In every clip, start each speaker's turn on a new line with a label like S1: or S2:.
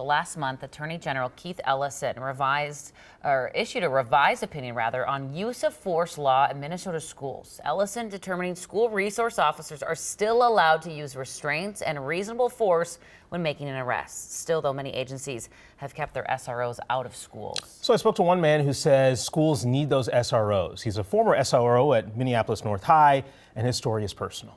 S1: Last month, Attorney General Keith Ellison issued a revised opinion on use of force law in Minnesota schools. Ellison determining school resource officers are still allowed to use restraints and reasonable force when making an arrest. Still, though, many agencies have kept their SROs out of schools.
S2: So I spoke to one man who says schools need those SROs. He's a former SRO at Minneapolis North High, and his story is personal.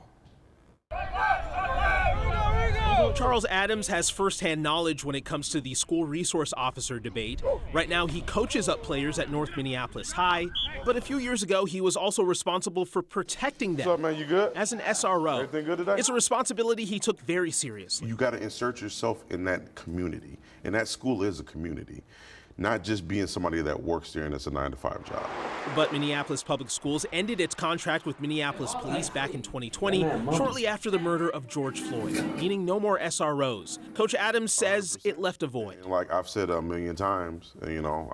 S3: Charles Adams has firsthand knowledge when it comes to the school resource officer debate. Right now, he coaches up players at North Minneapolis High, but a few years ago, he was also responsible for protecting them.
S4: What's up, man? You good?
S3: As an SRO.
S4: Everything good today?
S3: It's a responsibility he took very seriously.
S4: You got to insert yourself in that community, and that school is a community, not just being somebody that works there and it's a 9-to-5 job.
S3: But Minneapolis Public Schools ended its contract with Minneapolis Police back in 2020, shortly after the murder of George Floyd, meaning no more SROs. Coach Adams says it left a void.
S4: Like I've said a million times,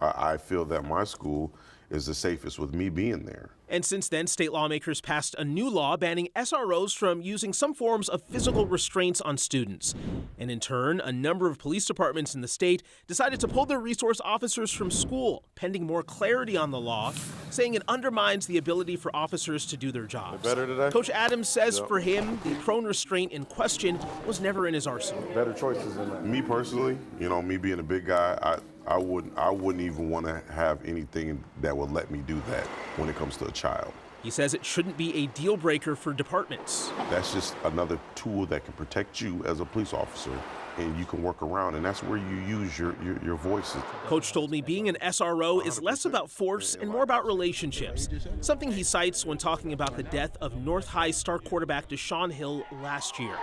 S4: I feel that my school is the safest with me being there.
S3: And since then, state lawmakers passed a new law banning SROs from using some forms of physical restraints on students. And in turn, a number of police departments in the state decided to pull their resource officers from school, pending more clarity on the law, saying it undermines the ability for officers to do their jobs.
S4: Better today?
S3: Coach Adams says for him, the prone restraint in question was never in his arsenal.
S4: Better choices than that. Me personally, me being a big guy, I wouldn't even want to have anything that would let me do that when it comes to a child.
S3: He says it shouldn't be a deal breaker for departments.
S4: That's just another tool that can protect you as a police officer, and you can work around, and that's where you use your voices.
S3: Coach told me being an SRO is less about force and more about relationships, something he cites when talking about the death of North High star quarterback Deshaun Hill last year.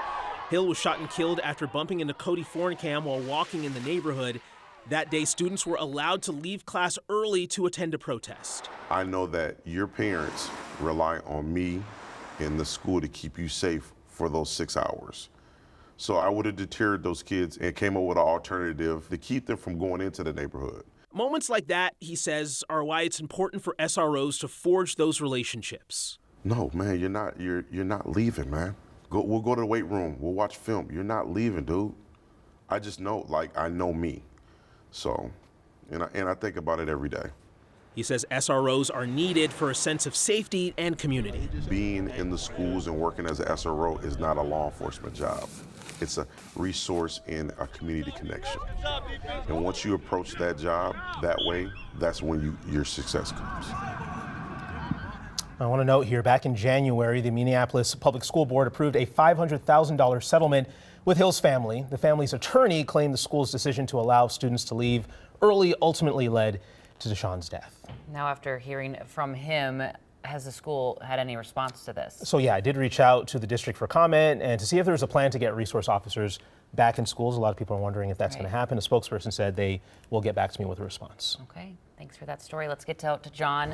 S3: Hill was shot and killed after bumping into Cody Forncam while walking in the neighborhood. That day, students were allowed to leave class early to attend a protest.
S4: I know that your parents rely on me and the school to keep you safe for those 6 hours. So I would have deterred those kids and came up with an alternative to keep them from going into the neighborhood.
S3: Moments like that, he says, are why it's important for SROs to forge those relationships.
S4: No, man, you're not leaving, man. We'll go to the weight room. We'll watch film. You're not leaving, dude. I just know, I know me. So, and I think about it every day.
S3: He says SROs are needed for a sense of safety and community.
S4: Being in the schools and working as an SRO is not a law enforcement job. It's a resource and a community connection. And once you approach that job that way, that's when your success comes.
S2: I want to note here, back in January, the Minneapolis Public School Board approved a $500,000 settlement with Hill's family. The family's attorney claimed the school's decision to allow students to leave early ultimately led to Deshaun's death.
S1: Now, after hearing from him, has the school had any response to this?
S2: So yeah, I did reach out to the district for comment and to see if there's a plan to get resource officers back in schools. A lot of people are wondering if that's going to happen. A spokesperson said they will get back to me with a response.
S1: Okay, thanks for that story. Let's get to John.